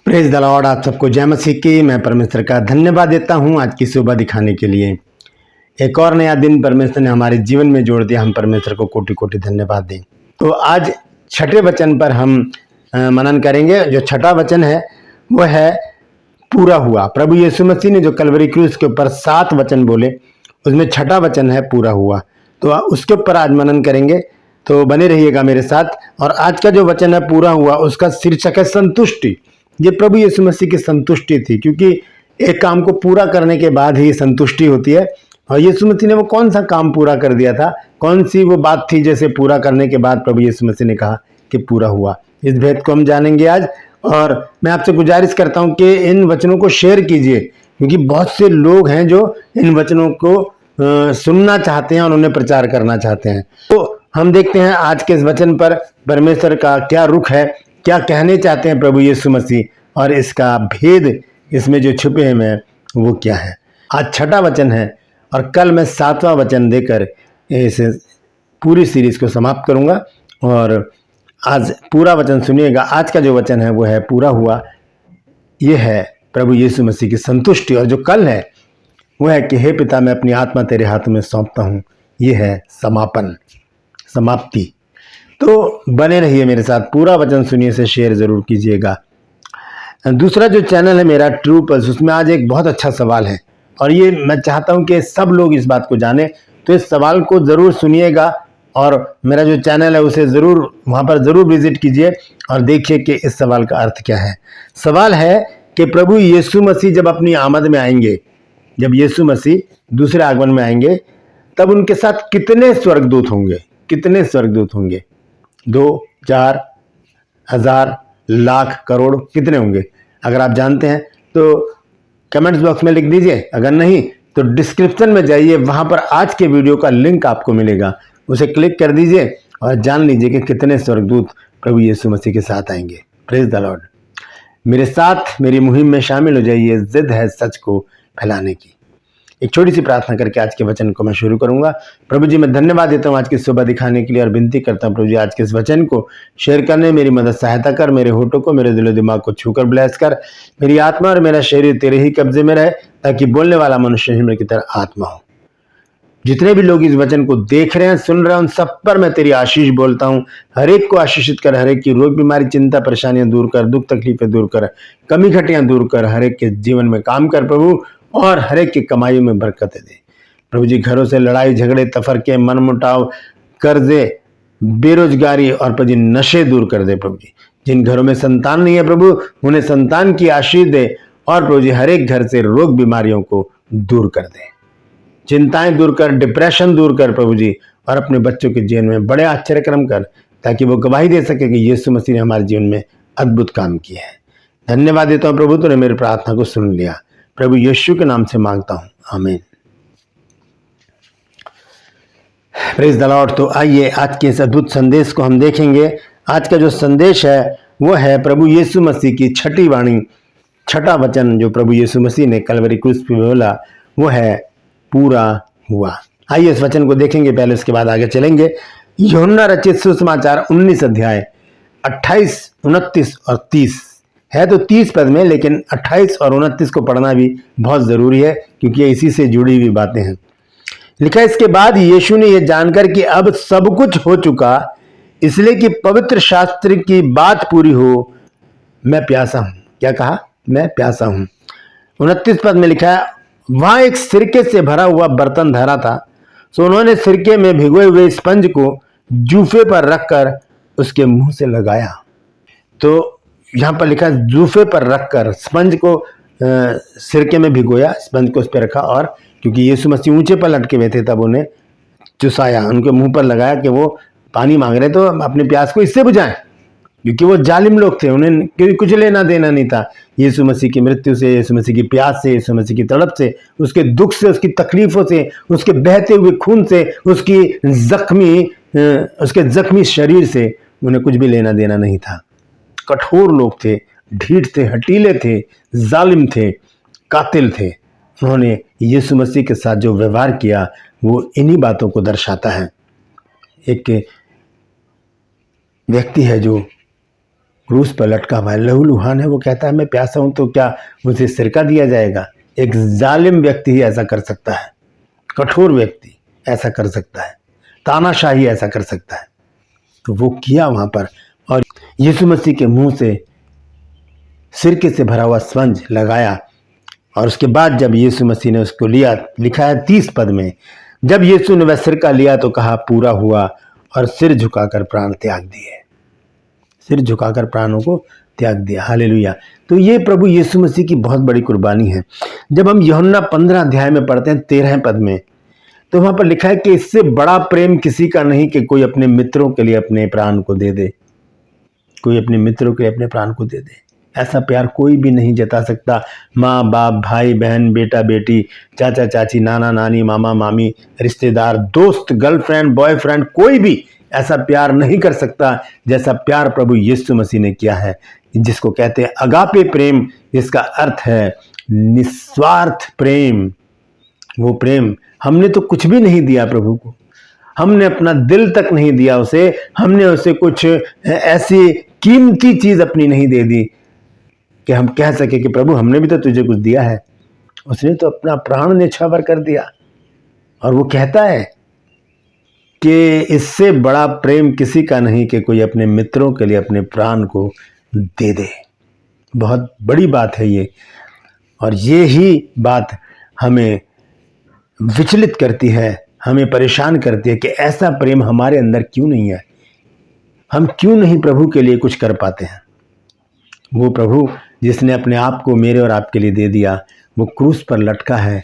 Praise the Lord. आप सबको जय मसीह की। मैं परमेश्वर का धन्यवाद देता हूं आज की सुबह दिखाने के लिए। एक और नया दिन परमेश्वर ने हमारे जीवन में जोड़ दिया। हम परमेश्वर को कोटि कोटि धन्यवाद दें। तो आज छठे वचन पर हम मनन करेंगे। जो छठा वचन है वो है पूरा हुआ। प्रभु यीशु मसीह ने जो कलवरी क्रूस के ऊपर 7 वचन बोले उसमें छठा वचन है पूरा हुआ। तो उसके ऊपर आज मनन करेंगे, तो बने रहिएगा मेरे साथ। और आज का जो वचन है पूरा हुआ, उसका शीर्षक है संतुष्टि। ये प्रभु यीशु मसीह की संतुष्टि थी, क्योंकि एक काम को पूरा करने के बाद ही संतुष्टि होती है। और यीशु मसीह ने वो कौन सा काम पूरा कर दिया था, कौन सी वो बात थी जैसे पूरा करने के बाद प्रभु यीशु मसीह ने कहा कि पूरा हुआ। इस भेद को हम जानेंगे आज। और मैं आपसे गुजारिश करता हूं कि इन वचनों को शेयर कीजिए, क्योंकि बहुत से लोग हैं जो इन वचनों को सुनना चाहते हैं और उन्हें प्रचार करना चाहते हैं। तो हम देखते हैं आज के इस वचन पर परमेश्वर का क्या रुख है, क्या कहने चाहते हैं प्रभु यीशु मसीह, और इसका भेद इसमें जो छुपे हैं वो क्या है। आज छठा वचन है और कल मैं 7वां वचन देकर इस पूरी सीरीज को समाप्त करूंगा। और आज पूरा वचन सुनिएगा। आज का जो वचन है वो है पूरा हुआ। ये है प्रभु यीशु मसीह की संतुष्टि। और जो कल है वो है कि हे पिता, मैं अपनी आत्मा तेरे हाथों में सौंपता हूँ। ये है समापन, समाप्ति। तो बने रहिए मेरे साथ, पूरा वचन सुनिए, से शेयर जरूर कीजिएगा। दूसरा जो चैनल है मेरा ट्रू पल्स, उसमें आज एक बहुत अच्छा सवाल है और ये मैं चाहता हूं कि सब लोग इस बात को जाने। तो इस सवाल को जरूर सुनिएगा और मेरा जो चैनल है उसे जरूर वहां पर जरूर विजिट कीजिए और देखिए कि इस सवाल का अर्थ क्या है। सवाल है कि प्रभु यीशु मसीह जब अपनी आमद में आएंगे, जब यीशु मसीह दूसरे आगमन में आएंगे, तब उनके साथ कितने स्वर्गदूत होंगे? कितने स्वर्गदूत होंगे? 2, 4, 1000, लाख, करोड़, कितने होंगे? अगर आप जानते हैं तो कमेंट्स बॉक्स में लिख दीजिए। अगर नहीं तो डिस्क्रिप्शन में जाइए, वहां पर आज के वीडियो का लिंक आपको मिलेगा, उसे क्लिक कर दीजिए और जान लीजिए कि कितने स्वर्गदूत प्रभु यीशु मसीह के साथ आएंगे। Praise the Lord. मेरे साथ मेरी मुहिम में शामिल हो जाइए। जिद है सच को फैलाने की। एक छोटी सी प्रार्थना करके आज के वचन को मैं शुरू करूंगा। प्रभु जी, मैं धन्यवाद देता हूं आज की सुबह दिखाने के लिए और विनती करता हूं प्रभु जी, आज के इस वचन को शेयर करने मेरी मदद सहायता कर। मेरे होठों को, मेरे दिलो दिमाग को छूकर ब्लेस कर। मेरी आत्मा और मेरा शरीर तेरे ही कब्जे में रहे, ताकि बोलने वाला मनुष्य हिम्मत की तरह आत्मा हो। जितने भी लोग इस वचन को देख रहे हैं, सुन रहे हैं, उन सब पर मैं तेरी आशीष बोलता हूँ। हर एक को आशीषित कर, हर एक की रोग बीमारी चिंता परेशानियां दूर कर, दुख तकलीफें दूर कर, कमी घटियां दूर कर, हर एक के जीवन में काम कर प्रभु, और हर एक की कमाई में बरकतें दे प्रभु जी। घरों से लड़ाई झगड़े, तफरके, मनमुटाव, कर्जे, बेरोजगारी और प्रभु जी नशे दूर कर दे प्रभु जी। जिन घरों में संतान नहीं है प्रभु, उन्हें संतान की आशीष दे, और प्रभु जी हर एक घर से रोग बीमारियों को दूर कर दे। चिंताएं दूर कर, डिप्रेशन दूर कर प्रभु जी, और अपने बच्चों के जीवन में बड़े आश्चर्यक्रम कर, ताकि वो गवाही दे सके कि यीशु मसीह ने हमारे जीवन में अद्भुत काम किया है। धन्यवाद देता हूं प्रभु, तूने मेरी प्रार्थना को सुन लिया। प्रभु यीशु के नाम से मांगता हूं, आमीन। Praise the Lord. तो आइए आज के इस अद्भुत संदेश को हम देखेंगे। आज का जो संदेश है वो है प्रभु यीशु मसीह की छठी वाणी, छठा वचन जो प्रभु यीशु मसीह ने कलवरी क्रूस पे बोला, वो है पूरा हुआ। आइए इस वचन को देखेंगे पहले, उसके बाद आगे चलेंगे। यूहन्ना रचित सुसमाचार 19 अध्याय 28, 29 और 30 है। तो 30 पद में, लेकिन 28 और 29 को पढ़ना भी बहुत जरूरी है, क्योंकि इसी से जुड़ी हुई बातें हैं। लिखा, इसके बाद यीशु ने यह जानकर कि अब सब कुछ हो चुका, इसलिए कि पवित्र शास्त्र की बात पूरी हो, मैं प्यासा हूं। क्या कहा? मैं प्यासा हूं। 29 पद में लिखा है, वहां एक सिरके से भरा हुआ बर्तन धरा था, सो उन्होंने सिरके में भिगोए हुए स्पंज को जूफे पर रखकर उसके मुंह से लगाया। तो यहां पर लिखा जूफे पर रखकर, स्पंज को सिरके में भिगोया, स्पंज को उस पर रखा, और क्योंकि यीशु मसीह ऊंचे पर लटके हुए थे, तब उन्हें चुसाया, उनके मुंह पर लगाया कि वो पानी मांग रहे तो अपने प्यास को इससे बुझाएं, क्योंकि वो जालिम लोग थे, उन्हें कुछ लेना देना नहीं था यीशु मसीह की मृत्यु से, यीशु मसीह की प्यास से, यीशु मसीह की तड़प से, उसके दुख से, उसकी तकलीफों से, उसके बहते हुए खून से, उसके जख्मी शरीर से उन्हें कुछ भी लेना देना नहीं था। कठोर लोग थे, ढीठ थे, हटीले थे, जालिम थे, कातिल थे। उन्होंने यीशु मसीह के साथ जो व्यवहार किया वो इन्हीं बातों को दर्शाता है। एक व्यक्ति है जो क्रूस पर लटका हुआ है, लहूलुहान है। वो कहता है मैं प्यासा हूं तो क्या मुझे सिरका दिया जाएगा? एक जालिम व्यक्ति ही ऐसा कर सकता है, कठोर व्यक्ति ऐसा कर सकता है, तानाशाही ऐसा कर सकता है। तो वो किया वहां पर, और यीशु मसीह के मुंह से सिरके से भरा हुआ स्पंज लगाया। और उसके बाद जब यीशु मसीह ने उसको लिया, लिखा है 30 पद में, जब यीशु ने वह सिरका लिया तो कहा पूरा हुआ, और सिर झुकाकर प्राण त्याग दिए। सिर झुकाकर प्राणों को त्याग दिया। हालेलुया। तो ये प्रभु यीशु मसीह की बहुत बड़ी कुर्बानी है। जब हम यूहन्ना 15 अध्याय में पढ़ते हैं 13 पद में, तो वहां पर लिखा है कि इससे बड़ा प्रेम किसी का नहीं कि कोई अपने मित्रों के लिए अपने प्राण को दे दे। कोई अपने मित्रों के लिए अपने प्राण को दे दे। ऐसा प्यार कोई भी नहीं जता सकता। माँ बाप, भाई बहन, बेटा बेटी, चाचा चाची, नाना नानी, मामा मामी, रिश्तेदार, दोस्त, गर्लफ्रेंड, बॉयफ्रेंड, कोई भी ऐसा प्यार नहीं कर सकता जैसा प्यार प्रभु यीशु मसीह ने किया है, जिसको कहते हैं अगापे प्रेम, जिसका अर्थ है निस्वार्थ प्रेम। वो प्रेम, हमने तो कुछ भी नहीं दिया प्रभु को, हमने अपना दिल तक नहीं दिया उसे, हमने उसे कुछ ऐसी कीमती चीज अपनी नहीं दे दी कि हम कह सके कि प्रभु हमने भी तो तुझे कुछ दिया है। उसने तो अपना प्राण न्यौछावर कर दिया। और वो कहता है कि इससे बड़ा प्रेम किसी का नहीं कि कोई अपने मित्रों के लिए अपने प्राण को दे दे। बहुत बड़ी बात है ये, और ये ही बात हमें विचलित करती है, हमें परेशान करती है कि ऐसा प्रेम हमारे अंदर क्यों नहीं है। हम क्यों नहीं प्रभु के लिए कुछ कर पाते हैं। वो प्रभु जिसने अपने आप को मेरे और आपके लिए दे दिया, वो क्रूस पर लटका है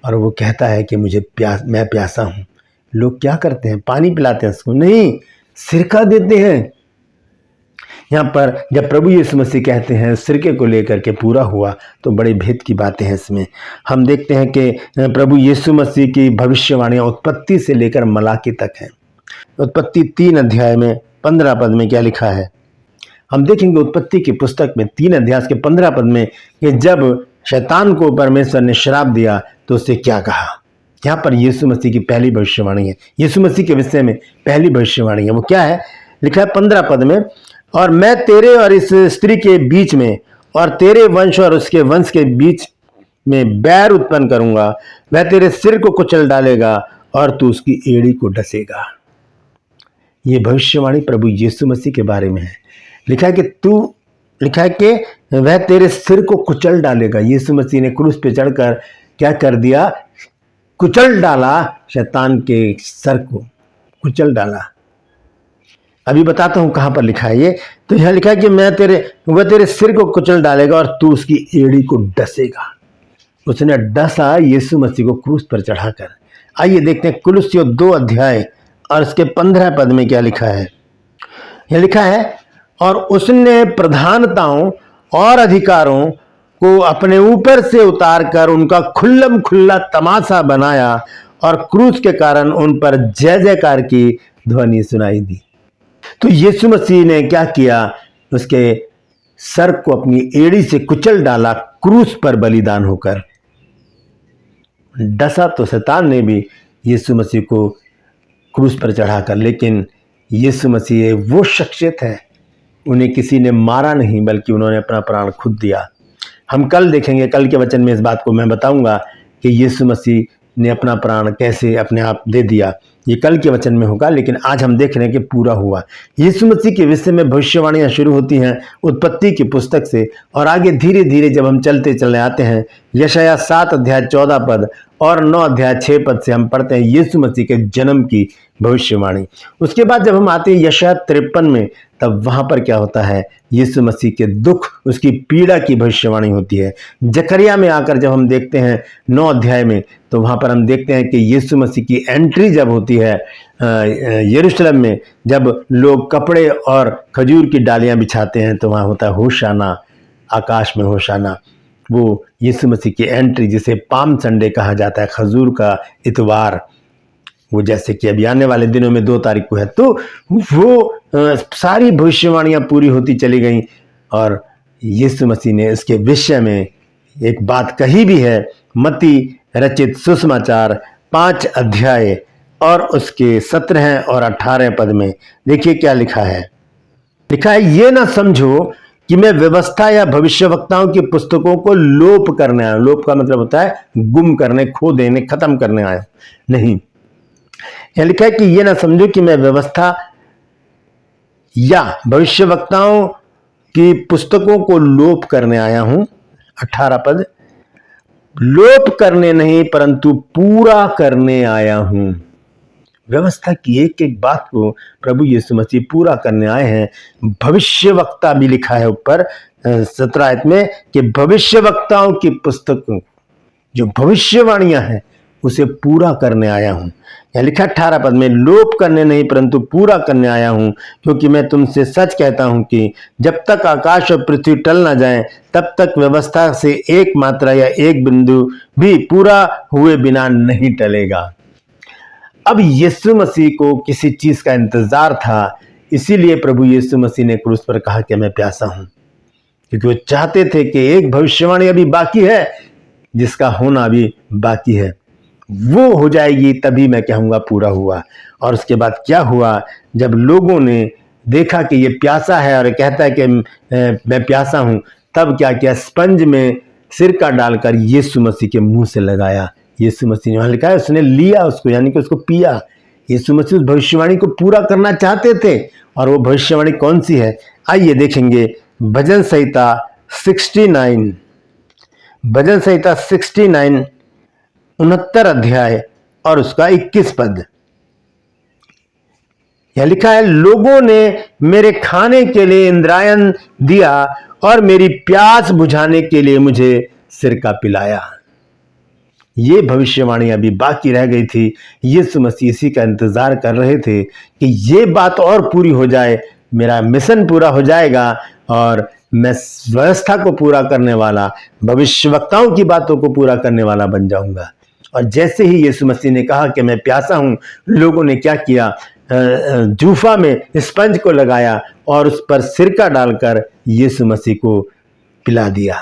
और वो कहता है कि मैं प्यासा हूं। लोग क्या करते हैं? पानी पिलाते हैं उसको? नहीं, सिरका देते हैं। यहाँ पर जब प्रभु यीशु मसीह कहते हैं सिरके को लेकर के पूरा हुआ, तो बड़े भेद की बातें हैं इसमें। हम देखते हैं कि प्रभु यीशु मसीह की भविष्यवाणियां उत्पत्ति से लेकर मलाकी तक हैं। उत्पत्ति 3 अध्याय में 15 पद में क्या लिखा है? हम देखेंगे उत्पत्ति की पुस्तक में 3 अध्याय के 15 पद में कि जब शैतान को परमेश्वर ने श्राप दिया तो उससे क्या कहा। यहाँ पर यीशु मसीह की पहली भविष्यवाणी है, यीशु मसीह के विषय में पहली भविष्यवाणी है। वो क्या है? लिखा है 15 पद में, और मैं तेरे और इस स्त्री के बीच में और तेरे वंश और उसके वंश के बीच में बैर उत्पन्न करूंगा, वह तेरे सिर को कुचल डालेगा और तू उसकी एड़ी को डसेगा। ये भविष्यवाणी प्रभु यीशु मसीह के बारे में है। लिखा है कि वह तेरे सिर को कुचल डालेगा। यीशु मसीह ने क्रूस पे चढ़कर क्या कर दिया? कुचल डाला, शैतान के सर को कुचल डाला। अभी बताता हूं कहां पर लिखा है ये। तो यहां लिखा है कि वह तेरे सिर को कुचल डालेगा और तू उसकी एड़ी को डसेगा। उसने डसा यीशु मसीह को क्रूस पर चढ़ाकर। आइए देखते हैं कुलुस्सियों 2 अध्याय और उसके 15 पद में क्या लिखा है। यह लिखा है, और उसने प्रधानताओं और अधिकारों को अपने ऊपर से उतारकर उनका खुल्लम खुल्ला तमाशा बनाया और क्रूस के कारण उन पर जय जयकार की ध्वनि सुनाई दी। तो यीशु मसीह ने क्या किया? उसके सर को अपनी एड़ी से कुचल डाला क्रूस पर बलिदान होकर। डसा तो शैतान ने भी यीशु मसीह को क्रूस पर चढ़ाकर, लेकिन यीशु मसीह वो शख्सियत है, उन्हें किसी ने मारा नहीं बल्कि उन्होंने अपना प्राण खुद दिया। हम कल देखेंगे, कल के वचन में इस बात को मैं बताऊंगा कि यीशु मसीह ने अपना प्राण कैसे अपने आप दे दिया। ये कल के वचन में होगा, लेकिन आज हम देख रहे हैं कि पूरा हुआ। यीशु मसीह के विषय में भविष्यवाणियां शुरू होती हैं उत्पत्ति की पुस्तक से, और आगे धीरे धीरे जब हम चलते चलने आते हैं यशायाह 7 अध्याय 14 पद और 9 अध्याय 6 पद से हम पढ़ते हैं यीशु मसीह के जन्म की भविष्यवाणी। उसके बाद जब हम आते हैं यशायाह 53 में, तब वहां पर क्या होता है? यीशु मसीह के दुख, उसकी पीड़ा की भविष्यवाणी होती है। जकरिया में आकर जब हम देखते हैं 9 अध्याय में, तो वहां पर हम देखते हैं कि यीशु मसीह की एंट्री जब होती है यरूशलेम में, जब लोग कपड़े और खजूर की डालियां बिछाते हैं, तो वहां होता है होशाना, आकाश में होशाना। वो यीशु मसीह की एंट्री, जिसे पाम संडे कहा जाता है, खजूर का इतवार, वो जैसे कि अभी आने वाले दिनों में 2 तारीख को है। तो वो सारी भविष्यवाणियां पूरी होती चली गई, और यीशु मसीह ने इसके विषय में एक बात कही भी है। मत्ती रचित सुसमाचार 5 अध्याय और उसके 17 और 18 पद में देखिए क्या लिखा है। लिखा है, ये ना समझो कि मैं व्यवस्था या भविष्यवक्ताओं की पुस्तकों को लोप करने आया। लोप का मतलब होता है गुम करने, खो देने, खत्म करने आया। नहीं, यह लिखा है कि ये ना समझो कि मैं व्यवस्था या भविष्यवक्ताओं की पुस्तकों को लोप करने आया हूं। 18 पद, लोप करने नहीं परंतु पूरा करने आया हूं। व्यवस्था की एक एक बात को प्रभु यीशु मसीह पूरा करने आए हैं। भविष्यवक्ता भी लिखा है ऊपर 17 आयत में कि भविष्यवक्ताओं की पुस्तक जो भविष्यवाणियां हैं उसे पूरा करने आया हूं। यह लिखा 18 पद में, लोप करने नहीं परंतु पूरा करने आया हूं, क्योंकि मैं तुमसे सच कहता हूं कि जब तक आकाश और पृथ्वी टल ना जाए तब तक व्यवस्था से एक मात्रा या एक बिंदु भी पूरा हुए बिना नहीं टलेगा। अब यीशु मसीह को किसी चीज का इंतजार था, इसीलिए प्रभु यीशु मसीह ने क्रूस पर कहा कि मैं प्यासा हूं, क्योंकि वो चाहते थे कि एक भविष्यवाणी अभी बाकी है जिसका होना अभी बाकी है, वो हो जाएगी तभी मैं कहूंगा पूरा हुआ। और उसके बाद क्या हुआ, जब लोगों ने देखा कि ये प्यासा है और कहता है कि मैं प्यासा हूं, तब क्या किया, स्पंज में सिरका डालकर यीशु मसीह के मुंह से लगाया। यीशु मसीह ने, वहां लिखा है, उसने लिया उसको, यानी कि उसको पिया। यीशु मसीह उस भविष्यवाणी को पूरा करना चाहते थे। और वो भविष्यवाणी कौन सी है, आइए देखेंगे। भजन संहिता 69, भजन संहिता 69 69 अध्याय और उसका 21 पद। यह लिखा है, लोगों ने मेरे खाने के लिए इंद्रायण दिया और मेरी प्यास बुझाने के लिए मुझे सिरका पिलाया। ये भविष्यवाणी अभी बाकी रह गई थी। यीशु मसीह इसी का इंतजार कर रहे थे कि ये बात और पूरी हो जाए, मेरा मिशन पूरा हो जाएगा और मैं व्यवस्था को पूरा करने वाला, भविष्यवक्ताओं की बातों को पूरा करने वाला बन जाऊंगा। और जैसे ही यीशु मसीह ने कहा कि मैं प्यासा हूं, लोगों ने क्या किया, जूफा में स्पंज को लगाया और उस पर सिरका डालकर यीशु मसीह को पिला दिया।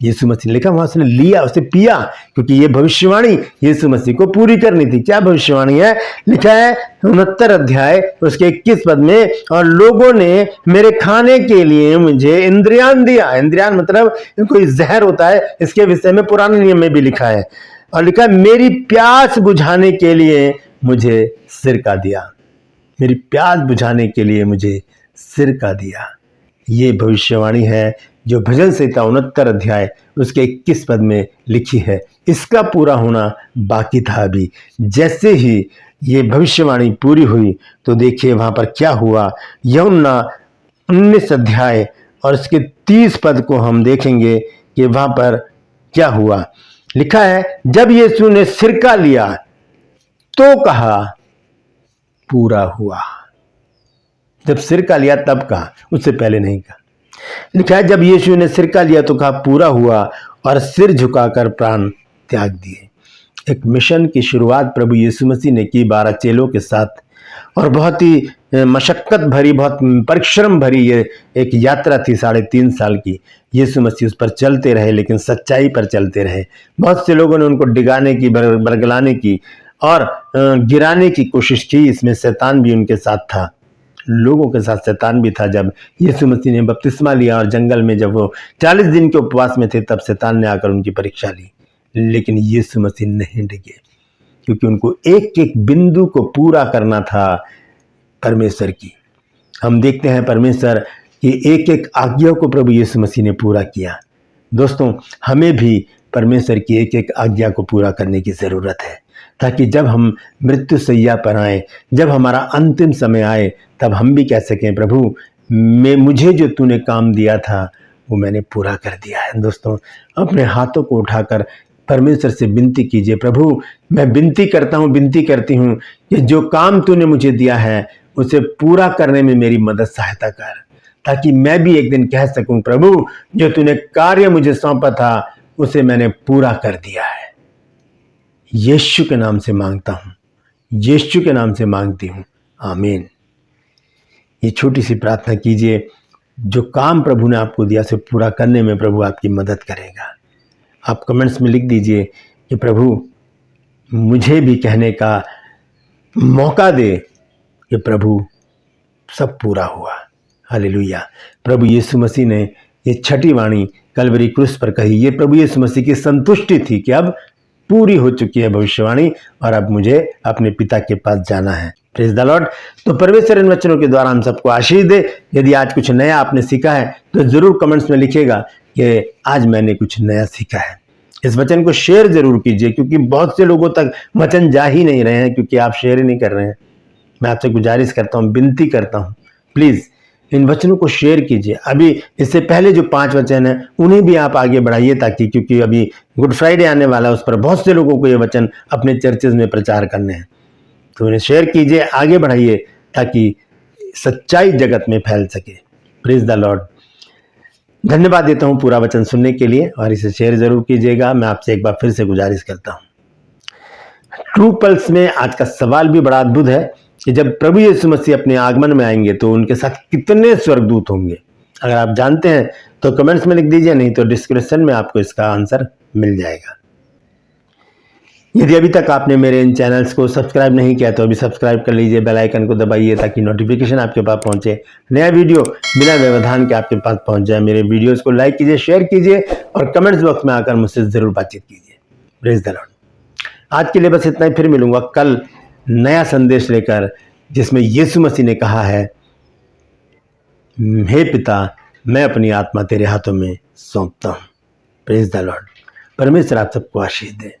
यीशु मसीह ने लिखा, वहां उसने लिया, उसे पिया, क्योंकि ये भविष्यवाणी यीशु मसीह को पूरी करनी थी। क्या भविष्यवाणी है, लिखा है 69 अध्याय उसके 21 पद में, और लोगों ने मेरे खाने के लिए मुझे इंद्रियान दिया। इंद्रियान मतलब कोई जहर होता है, इसके विषय में पुराने नियम में भी लिखा है। और लिखा है, मेरी प्यास बुझाने के लिए मुझे सिरका दिया। मेरी प्यास बुझाने के लिए मुझे सिरका दिया। ये भविष्यवाणी है जो भजन संहिता 69 अध्याय उसके 21 पद में लिखी है। इसका पूरा होना बाकी था अभी। जैसे ही ये भविष्यवाणी पूरी हुई तो देखिए वहां पर क्या हुआ। यूहन्ना 19 अध्याय और इसके 30 पद को हम देखेंगे कि वहां पर क्या हुआ। लिखा है, जब यीशु ने सिरका लिया तो कहा पूरा हुआ। जब सिरका लिया तब कहा, उससे पहले नहीं कहा। लिखा है, जब यीशु ने सिरका लिया तो कहा पूरा हुआ, और सिर झुकाकर प्राण त्याग दिए। एक मिशन की शुरुआत प्रभु यीशु मसीह ने की 12 चेलों के साथ, और बहुत ही मशक्कत भरी, बहुत परिश्रम भरी ये एक यात्रा थी 3.5 साल की। यीशु मसीह उस पर चलते रहे, लेकिन सच्चाई पर चलते रहे। बहुत से लोगों ने उनको डिगाने की, बरगलाने की और गिराने की कोशिश की। इसमें शैतान भी उनके साथ था, लोगों के साथ शैतान भी था। जब यीशु मसीह ने बपतिस्मा लिया और जंगल में जब वो 40 दिन के उपवास में थे, तब शैतान ने आकर उनकी परीक्षा ली। लेकिन यीशु मसीह नहीं डिगे, क्योंकि उनको एक एक बिंदु को पूरा करना था परमेश्वर की। हम देखते हैं परमेश्वर की एक एक आज्ञा को प्रभु यीशु मसीह ने पूरा किया। दोस्तों, हमें भी परमेश्वर की एक एक आज्ञा को पूरा करने की ज़रूरत है, ताकि जब हम मृत्यु सैया पर आए, जब हमारा अंतिम समय आए, तब हम भी कह सकें, प्रभु मुझे जो तूने काम दिया था वो मैंने पूरा कर दिया है। दोस्तों, अपने हाथों को उठाकर परमेश्वर से विनती कीजिए, प्रभु मैं विनती करता हूँ, विनती करती हूँ कि जो काम तूने मुझे दिया है उसे पूरा करने में मेरी मदद सहायता कर, ताकि मैं भी एक दिन कह सकूं, प्रभु जो तूने कार्य मुझे सौंपा था उसे मैंने पूरा कर दिया है। यीशु के नाम से मांगता हूं, यीशु के नाम से मांगती हूं, आमीन। ये छोटी सी प्रार्थना कीजिए, जो काम प्रभु ने आपको दिया उसे पूरा करने में प्रभु आपकी मदद करेगा। आप कमेंट्स में लिख दीजिए कि प्रभु मुझे भी कहने का मौका दे कि प्रभु सब पूरा हुआ। हालेलुया। प्रभु यीशु मसीह ने ये छठी वाणी कलवरी क्रूस पर कही। ये प्रभु यीशु मसीह की संतुष्टि थी कि अब पूरी हो चुकी है भविष्यवाणी और अब मुझे अपने पिता के पास जाना है। Praise the Lord. तो परमेश्वर इन वचनों के द्वारा हम सबको आशीष दे। यदि आज कुछ नया आपने सीखा है तो जरूर कमेंट्स में लिखिएगा कि आज मैंने कुछ नया सीखा है। इस वचन को शेयर जरूर कीजिए, क्योंकि बहुत से लोगों तक वचन जा ही नहीं रहे हैं, क्योंकि आप शेयर ही नहीं कर रहे हैं। मैं आपसे गुजारिश करता हूं, विनती करता हूं, प्लीज इन वचनों को शेयर कीजिए। अभी इससे पहले जो 5 वचन हैं उन्हें भी आप आगे बढ़ाइए, ताकि क्योंकि अभी गुड फ्राइडे आने वाला है, उस पर बहुत से लोगों को ये वचन अपने चर्चेज में प्रचार करने हैं। तो इन्हें शेयर कीजिए, आगे बढ़ाइए, ताकि सच्चाई जगत में फैल सके। Praise the Lord. धन्यवाद देता हूं पूरा वचन सुनने के लिए, और इसे शेयर जरूर कीजिएगा। मैं आपसे एक बार फिर से गुजारिश करता हूं। ट्रू पल्स में आज का सवाल भी बड़ा अद्भुत है कि जब प्रभु यीशु मसीह अपने आगमन में आएंगे तो उनके साथ कितने स्वर्गदूत होंगे। अगर आप जानते हैं तो कमेंट्स में लिख दीजिए, नहीं तो डिस्क्रिप्शन में आपको इसका आंसर मिल जाएगा। यदि अभी तक आपने मेरे इन चैनल्स को सब्सक्राइब नहीं किया तो अभी सब्सक्राइब कर लीजिए, बेल आइकन को दबाइए ताकि नोटिफिकेशन आपके पास पहुंचे, नया वीडियो बिना व्यवधान के आपके पास पहुंच जाए। मेरे वीडियोस को लाइक कीजिए, शेयर कीजिए और कमेंट्स बॉक्स में आकर मुझसे जरूर बातचीत कीजिए। Praise the Lord. आज के लिए बस इतना ही, फिर मिलूंगा कल नया संदेश लेकर, जिसमें यीशु मसीह ने कहा है, हे पिता मैं अपनी आत्मा तेरे हाथों में सौंपता हूं। Praise the Lord. परमेश्वर आप सबको आशीष दे।